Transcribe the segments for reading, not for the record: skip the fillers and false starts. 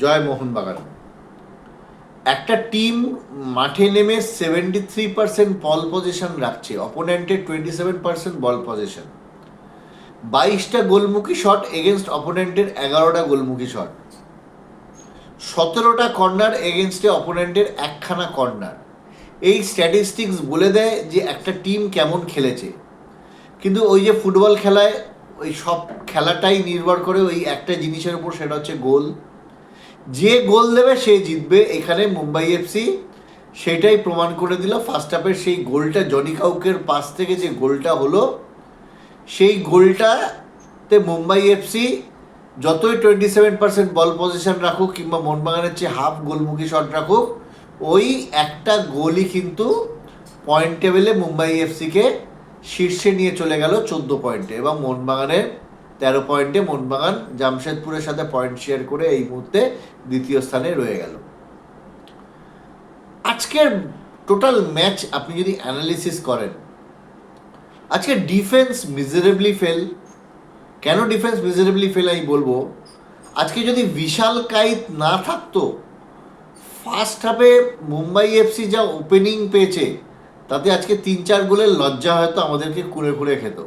জয় মোহনবাগান। একটা টিম মাঠে নেমে 73% বল পজিশন রাখছে, অপোনেন্টের 27% বল পজিশন, 22টা গোলমুখী শট এগেনস্ট অপোনেন্টের 11টা গোলমুখী শট, 17টা কর্নার এগেনস্টে অপোনেন্টের একখানা কর্নার। এই স্ট্যাটিস্টিক্স বলে দেয় যে একটা টিম কেমন খেলেছে। কিন্তু ওই যে ফুটবল খেলায় ওই সব খেলাটাই নির্ভর করে ওই একটা জিনিসের উপর, সেটা হচ্ছে গোল। যে গোল দেবে সে জিতবে। এখানে মুম্বাই এফসি সেটাই প্রমাণ করে দিল। ফার্স্ট হাফের সেই গোলটা, জনি কাউকের পাস থেকে যে গোলটা হলো, সেই গোলটাতে মুম্বাই এফসি যতই 27% বল পজিশন রাখুক কিংবা মোহনবাগানের চেয়ে হাফ গোলমুখী শট রাখুক, ওই একটা গোলই কিন্তু পয়েন্ট টেবিলে মুম্বাই এফসিকে শীর্ষে নিয়ে চলে গেল 14 পয়েন্টে, এবং মোহনবাগানের 13 পয়েন্টে। মোহনবাগান জামশেদপুরের সাথে পয়েন্ট শেয়ার করে এই মুহূর্তে দ্বিতীয় স্থানে রয়ে গেল। আজকের টোটাল ম্যাচ আপনি যদি অ্যানালিসিস করেন, আজকে ডিফেন্স মিজারেবলি ফেল। কেন ডিফেন্স মিজারেবলি ফেল আমি বলবো, আজকে যদি বিশাল কাইত না থাকতো, ফার্স্ট হাফে মুম্বাই এফসি যা ওপেনিং পেয়েছে তাতে আজকে 3-4 গোলের লজ্জা হয়তো আমাদেরকে কুড়ে কুড়ে খেত।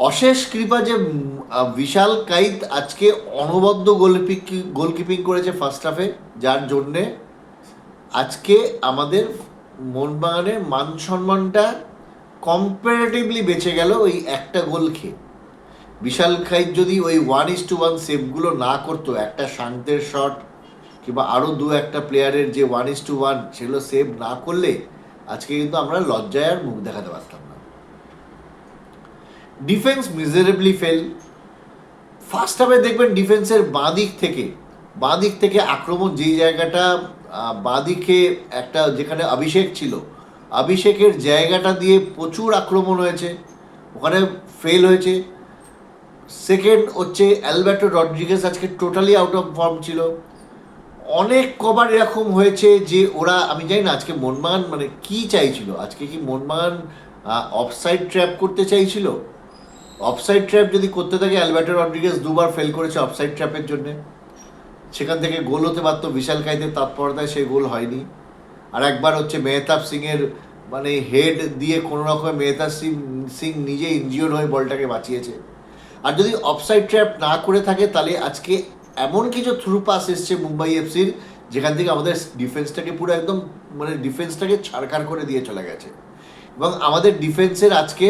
অশেষ কৃপা যে বিশাল কাইত আজকে অনবদ্য গোলকিপিং করেছে ফার্স্ট হাফে, যার জন্যে আজকে আমাদের মোহনবাগানের মান সম্মানটা কম্পারেটিভলি বেঁচে গেল ওই একটা গোল খেয়ে। বিশাল কাইত যদি ওই 1:1 সেভগুলো না করতো, একটা শান্তের শট কিংবা আরও একটা প্লেয়ারের যে 1:1 সেগুলো সেভ না করলে আজকে কিন্তু আমরা লজ্জায় আর মুখ দেখাতে পারতাম না। Defence miserably fail. ফার্স্ট হাফে দেখবেন ডিফেন্সের বাঁ দিক থেকে আক্রমণ, যেই জায়গাটা বাঁ দিকে একটা যেখানে অভিষেক ছিল, অভিষেকের জায়গাটা দিয়ে প্রচুর আক্রমণ হয়েছে, ওখানে ফেল হয়েছে। সেকেন্ড হচ্ছে অ্যালবার্টো রড্রিগেজ আজকে টোটালি আউট অফ ফর্ম ছিল। অনেক কবার এরকম হয়েছে যে ওরা, আমি জানি না আজকে মোহনবাগান মানে কী চাইছিল। আজকে কি মোহনবাগান অফসাইড ট্র্যাপ করতে চাইছিল? অফসাইড ট্র্যাপ যদি করতে থাকে, অ্যালবার্টো রড্রিগেজ 2বার ফেল করেছে অফসাইড ট্র্যাপের জন্যে, সেখান থেকে গোল হতে পারতো। বিশাল কাইতের তৎপরতায় সেই গোল হয়নি। আর একবার হচ্ছে মেহতাব সিংয়ের মানে হেড দিয়ে কোনো রকমে মেহতাব সিং নিজে ইনজিওর্ড হয়ে বলটাকে বাঁচিয়েছে। আর যদি অফসাইড ট্র্যাপ না করে থাকে, তাহলে আজকে এমন কিছু থ্রু পাস এসছে মুম্বাই এফসির, যেখান থেকে আমাদের ডিফেন্সটাকে পুরো একদম মানে ডিফেন্সটাকে ছাড়খাড় করে দিয়ে চলে গেছে। এবং আমাদের ডিফেন্সের আজকে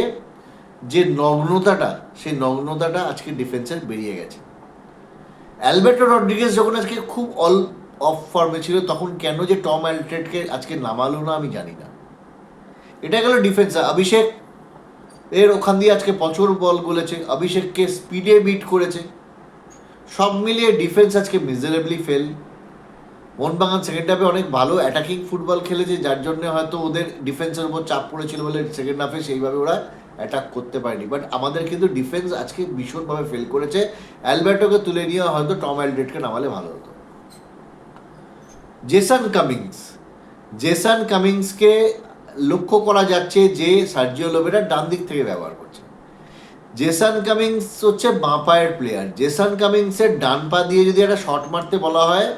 যে নগ্নতাটা, সেই নগ্নতাটা আজকে ডিফেন্সের বেরিয়ে গেছে। অ্যালবার্টো রড্রিগেজ যখন আজকে খুব অফ ফর্মে ছিল, তখন কেন যে টম অ্যালট্রেডকে আজকে নামালো না আমি জানি না। এটা গেল ডিফেন্স। অভিষেক এর ওখান দিয়ে আজকে প্রচুর বল গলেছে, অভিষেককে স্পিডে বিট করেছে। সব মিলিয়ে ডিফেন্স আজকে মিজারেবলি ফেল। মোহনবাগান সেকেন্ড হাফে অনেক ভালো অ্যাটাকিং ফুটবল খেলেছে, যার জন্য হয়তো ওদের ডিফেন্সের উপর চাপ পড়েছিল বলে সেকেন্ড হাফে সেইভাবে ওরা অ্যাটাক করতে পারেনি। বাট আমাদের কিন্তু ডিফেন্স আজকে ভীষণভাবে ফেল করেছে। অ্যালবার্টোকে তুলে নিয়ে হয়তো টম অ্যালট্রেডকে নামালে ভালো হতো। জেসান কামিংসকে লক্ষ্য করা যাচ্ছে যে সার্জিও লোবেরা ডান দিক থেকে ব্যবহার করছে। জেসান কামিংস হচ্ছে বাঁ পায়ের প্লেয়ার। জেসান কামিংসের ডান পা দিয়ে যদি একটা শট মারতে বলা হয়,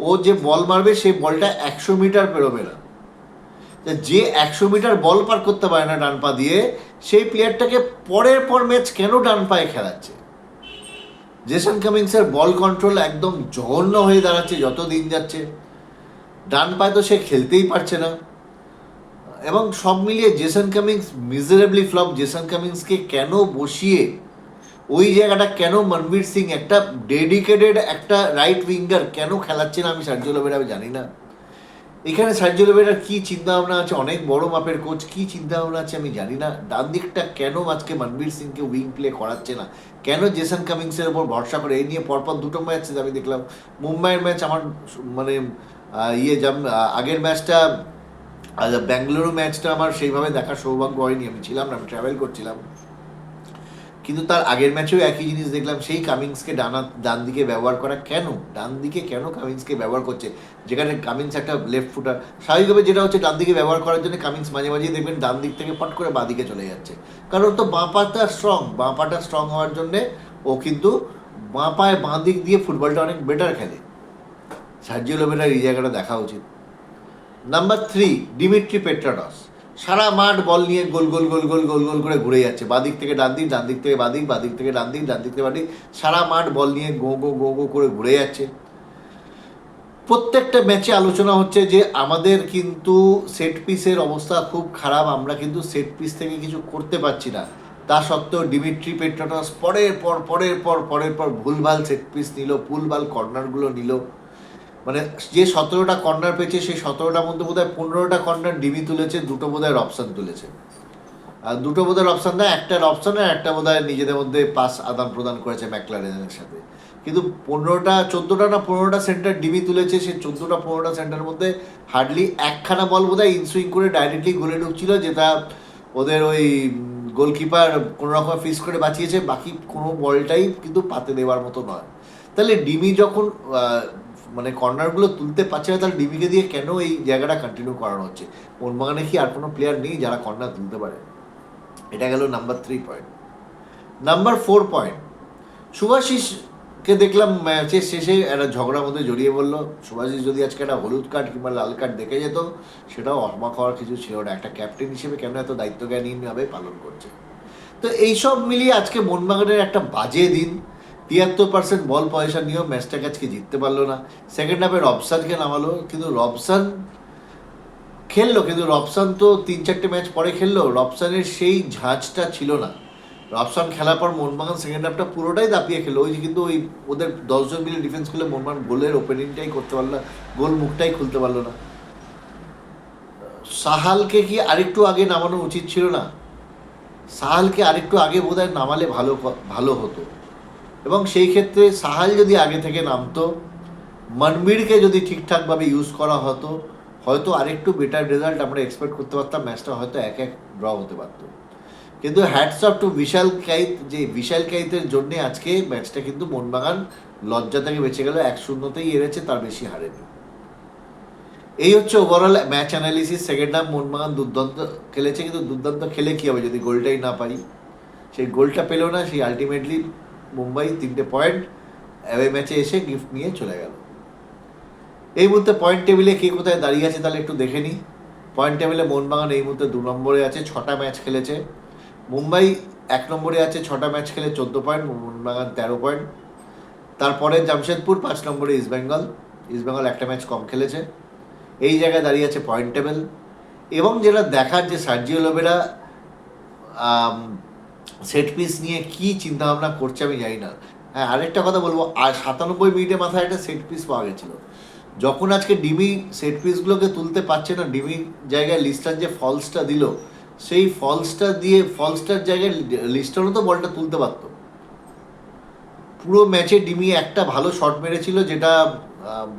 ও যে বল মারবে সেই বলটা 100 মিটার পেরোবে না। যে 100 মিটার বল পার করতে পারে না ডান পা দিয়ে, সেই প্লেয়ারটাকে পরের পর ম্যাচ কেন ডান পায়ে খেলাচ্ছে? জেসান কামিংসের বল কন্ট্রোল একদম জঘন্য হয়ে দাঁড়াচ্ছে যত দিন যাচ্ছে। ডান পায়ে তো সে খেলতেই পারছে না। এবং সব মিলিয়ে Jason Cummings miserably flop. Jason কামিংসকে কেন বসিয়ে ওই জায়গাটা কেন মনবীর সিং, একটা ডেডিকেটেড একটা রাইট উইঙ্গার, কেন খেলাচ্ছে না আমি সার্জিও লোবেরা আমি জানি না। এখানে সার্জিও লোবেরার কী চিন্তাভাবনা আছে, অনেক বড় মাপের কোচ, কী চিন্তাভাবনা আছে আমি জানি না। ডান দিকটা কেন আজকে মনবীর সিংকে উইং প্লে করাচ্ছে না, কেন জেসান কামিংসের ওপর ভরসা করে? এই নিয়ে পরপর দুটো ম্যাচ আমি দেখলাম। মুম্বাইয়ের ম্যাচ আমার মানে আগের ম্যাচটা, ব্যাঙ্গালুরু ম্যাচটা আমার সেইভাবে দেখার সৌভাগ্য হয়নি, আমি ছিলাম না, আমি ট্রাভেল করছিলাম। কিন্তু তার আগের ম্যাচেও একই জিনিস দেখলাম, সেই কামিংসকে ডান দিকে ব্যবহার করা। কেন ডান দিকে কেন কামিংসকে ব্যবহার করছে, যেখানে কামিংস একটা লেফট ফুটার? স্বাভাবিকভাবে যেটা হচ্ছে, ডান দিকে ব্যবহার করার জন্য কামিংস মাঝে মাঝেই দেখবেন ডান দিক থেকে পট করে বাঁ দিকে চলে যাচ্ছে, কারণ তো বাঁ পাটা স্ট্রং হওয়ার জন্যে ও কিন্তু বাঁ দিক দিয়ে ফুটবলটা অনেক বেটার খেলে। সার্জিও লোবেরার এই জায়গাটা দেখা উচিত। Number 3, Dmitry পেট্রানস। সারা মাঠ বল নিয়ে গোল গোল গোল গোল গোল গোল করে ঘুরে যাচ্ছে, বাদিক থেকে ডান দিক, ডান দিক থেকে বাদিক, বাদিক থেকে ডান দিক, ডান দিক থেকে বাদিক, সারা মাঠ বল নিয়ে গো গো গো গো করে ঘুরে যাচ্ছে। প্রত্যেকটা ম্যাচে আলোচনা হচ্ছে যে আমাদের কিন্তু সেট পিসের অবস্থা খুব খারাপ, আমরা কিন্তু সেট পিস থেকে কিছু করতে পারছি না। তা সত্ত্বেও ডিমিট্রি পেট্রানস পরের পর ভুলভাল সেট পিস নিল, ভুলভাল কর্নারগুলো নিল। মানে যে 17টা কর্নার পেয়েছে সেই 17টার মধ্যে বোধহয় 15টা কর্নার ডিমি তুলেছে, দুটো বোধহয় রবসান তুলেছে। আর দুটো বোধহয় রবসান না, একটা রবসান আর একটা বোধহয় নিজেদের মধ্যে পাস আদান প্রদান করেছে ম্যাকলারেনের সাথে। কিন্তু 14টা সেন্টার ডিমি তুলেছে, সেই 14টা সেন্টারের মধ্যে হার্ডলি একখানা বল বোধহয় ইনসুইং করে ডাইরেক্টলি গোলে ঢুকছিল, যেটা ওদের ওই গোলকিপার কোনো রকম ফিস করে বাঁচিয়েছে, বাকি কোনো বলটাই কিন্তু পাতে দেওয়ার মতো নয়। তাহলে ডিমি যখন মানে কর্নারগুলো তুলতে পারছে না, তাহলে ডিমিকে দিয়ে কেন এই জায়গাটা কন্টিনিউ করানো হচ্ছে? মোহনবাগানে কি আর কোনো প্লেয়ার নেই যারা কর্নার তুলতে পারে? এটা গেল নাম্বার 3 পয়েন্ট। নাম্বার 4 পয়েন্ট, শুভাশিসকে দেখলাম ম্যাচের শেষে একটা ঝগড়ার মধ্যে জড়িয়ে বললো। শুভাশিস যদি আজকে একটা হলুদ কার্ড কিংবা লাল কার্ড দেখে যেত, সেটাও অবাক হওয়ার কিছু ছিল না। একটা ক্যাপ্টেন হিসেবে কেন এত দায়িত্বজ্ঞানহীনভাবে পালন করছে? তো এইসব মিলিয়ে আজকে মোহনবাগানের একটা বাজে দিন। 73% বল পয়সা নিয়েও ম্যাচটাকে আজকে জিততে পারলো না। সেকেন্ড হাফে রবসানকে নামালো, কিন্তু রবসান খেললো, কিন্তু রবসান তো 3-4টে ম্যাচ পরে খেললো, রবসানের সেই ঝাঁজটা ছিল না। রবসান খেলার পর মোহনবাগান সেকেন্ড হাফটা পুরোটাই দাপিয়ে খেলো। ওই যে কিন্তু ওই ওদের 10জন মিলে ডিফেন্স করলে মোহনবাগান গোলের ওপেনিংটাই করতে পারলো না, গোল মুখটাই খুলতে পারলো না। সাহালকে কি আরেকটু আগে নামানো উচিত ছিল না? সাহালকে আরেকটু আগে বোধহয় নামালে ভালো হতো। এবং সেই ক্ষেত্রে সাহাল যদি আগে থেকে নামতো, মনবীরকে যদি ঠিকঠাকভাবে ইউজ করা হতো, হয়তো আরেকটু বেটার রেজাল্ট আমরা এক্সপেক্ট করতে পারতাম, ম্যাচটা হয়তো 1-1 ড্র হতে পারতো। কিন্তু হ্যাটস অফ টু বিশাল কাইত, যে বিশাল কাইতের জন্যে আজকে ম্যাচটা কিন্তু মোহনবাগান লজ্জা থেকে বেঁচে গেল, 1-0তেই হেরেছে, তার বেশি হারেনি। এই হচ্ছে overall match analysis. Second half Mohun Bagan দুর্দান্ত খেলেছে, কিন্তু দুর্দান্ত খেলে কী হবে যদি গোলটাই না পাই? সেই গোলটা পেলেও না, সেই আলটিমেটলি মুম্বাই 3টে পয়েন্ট অ্যাওয়ে ম্যাচে এসে গিফট নিয়ে চলে গেল। এই মুহূর্তে পয়েন্ট টেবিলে কে কোথায় দাঁড়িয়ে আছে তাহলে একটু দেখে নিই। পয়েন্ট টেবিলে মোহনবাগান এই মুহূর্তে 2 নম্বরে আছে, 6টা ম্যাচ খেলেছে। মুম্বাই 1 নম্বরে আছে, 6টা ম্যাচ খেলে 14 পয়েন্ট, মোহনবাগান 13 পয়েন্ট। তারপরে জামশেদপুর 5 নম্বরে, ইস্টবেঙ্গল 1টা ম্যাচ কম খেলেছে। এই জায়গায় দাঁড়িয়ে আছে পয়েন্ট টেবিল। এবং যেটা দেখার, যে সার্জিও লোবেরা সেট পিস নিয়ে কী চিন্তাভাবনা করছে আমি জানি না। হ্যাঁ, আরেকটা কথা বলবো, আর 97 মিনিটে মাথায় একটা সেট পিস পাওয়া গেছিলো। যখন আজকে ডিমি সেট পিসগুলোকে তুলতে পারছে না, ডিমির জায়গায় লিস্টার যে ফলসটা দিল, সেই ফলসটার জায়গায় লিস্টারও তো বলটা তুলতে পারত। পুরো ম্যাচে ডিমি একটা ভালো শট মেরেছিল, যেটা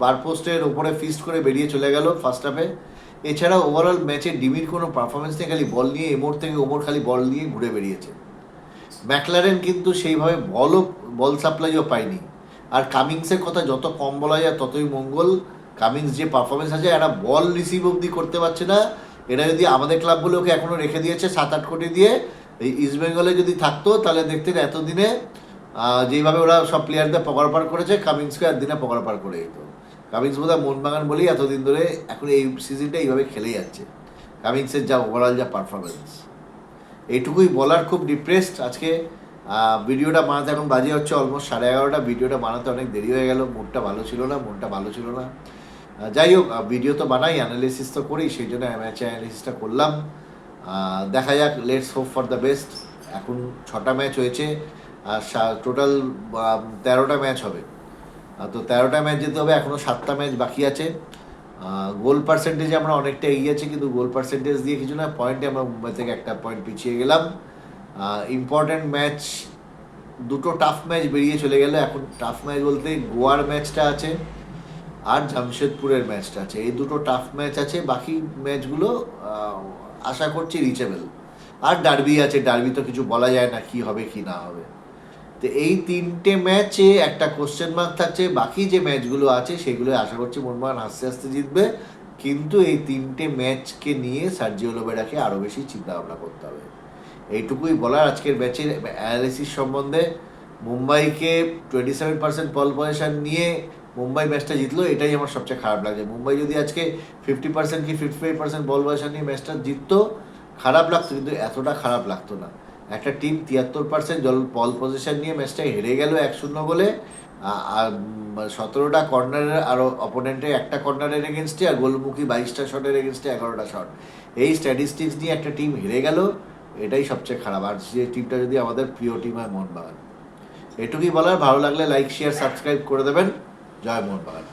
বারপোস্টের ওপরে ফিস্ট করে বেরিয়ে চলে গেল ফার্স্ট হাফে। এছাড়া ওভারঅল ম্যাচে ডিমির কোনো পারফরমেন্স নেই, খালি বল নিয়ে এমোর থেকে ওমর খালি বল নিয়ে ঘুরে বেরিয়েছে। ম্যাকলারেন কিন্তু সেইভাবে বল সাপ্লাইও পায়নি। আর কামিংসের কথা যত কম বলা যায় ততই মঙ্গল। কামিংস যে পারফরমেন্স আছে, একটা বল রিসিভ অবধি করতে পারছে না। এরা যদি আমাদের ক্লাবগুলোকে এখনও রেখে দিয়েছে 7-8 কোটি দিয়ে, এই ইস্টবেঙ্গলে যদি থাকতো তাহলে দেখতেন এতদিনে যেইভাবে ওরা সব প্লেয়ারদের পকড়পাড় করেছে, কামিংসকে একদিনে পকড়পাড় করে দিত। কামিংস বোধহয় মোহনবাগান বলেই এতদিন ধরে এখন এই সিজনটা এইভাবে খেলে যাচ্ছে, কামিংসের যা ওভারঅল যা পারফরমেন্স। এইটুকুই বলার, খুব ডিপ্রেসড আজকে। ভিডিওটা বানাতে এখন বাজে হচ্ছে অলমোস্ট 11:30। ভিডিওটা বানাতে অনেক দেরি হয়ে গেল, মনটা ভালো ছিল না। যাই হোক, ভিডিও তো বানাই, অ্যানালিসিস তো করি, সেই জন্য ম্যাচে অ্যানালিসিসটা করলাম। দেখা যাক, let's hope for the best. এখন 6টা ম্যাচ হয়েছে, আর টোটাল 13টা ম্যাচ হবে। তো 13টা ম্যাচ যেতে হবে, এখনও 7টা ম্যাচ বাকি আছে। গোল পার্সেন্টেজে আমরা অনেকটা এগিয়ে আছি, কিন্তু গোল পার্সেন্টেজ দিয়ে কিছু না, পয়েন্টে আমরা মুম্বাই থেকে 1টা পয়েন্ট পিছিয়ে গেলাম। ইম্পর্ট্যান্ট ম্যাচ, 2টো টাফ ম্যাচ বেরিয়ে চলে গেল। এখন টাফ ম্যাচ বলতে গোয়ার ম্যাচটা আছে আর জামশেদপুরের ম্যাচটা আছে, এই 2টো টাফ ম্যাচ আছে। বাকি ম্যাচগুলো আশা করছি রিচেবল। আর ডার্বি আছে, ডার্বি তো কিছু বলা যায় না কি হবে কি না হবে। তো এই 3টে ম্যাচে একটা কোশ্চেন মার্ক থাকছে। বাকি যে ম্যাচগুলো আছে সেগুলো আশা করছি মোহনবাগান আস্তে আস্তে জিতবে, কিন্তু এই 3টে ম্যাচকে নিয়ে সার্জিও লোবেরাকে আরও বেশি চিন্তাভাবনা করতে হবে। এইটুকুই বলার আজকের ম্যাচের অ্যানালিসিস সম্বন্ধে। মুম্বাইকে 27% বল পজিশন নিয়ে মুম্বাই ম্যাচটা জিতলো, এটাই আমার সবচেয়ে খারাপ লাগছে। মুম্বাই যদি আজকে 50% কি 55% বল পজিশন নিয়ে ম্যাচটা জিততো, খারাপ লাগতো, কিন্তু এতটা খারাপ লাগতো না। একটা টিম 73% বল পজিশন নিয়ে ম্যাচটা হেরে গেল 1-0 গোলে, আর 17টা কর্নারের, আরও অপোনেন্টের একটা কর্নারের এগেনস্টে, আর গোলমুখী 22টা শটের এগেনস্টে 11টা শট। এই স্ট্যাটিস্টিক্স নিয়ে একটা টিম হেরে গেল, এটাই সবচেয়ে খারাপ। আর যে টিমটা যদি আমাদের প্রিয় টিম হয় মোহনবাগান। এটুকুই বলার, ভালো লাগলে লাইক শেয়ার সাবস্ক্রাইব করে দেবেন। জয় মোহনবাগান।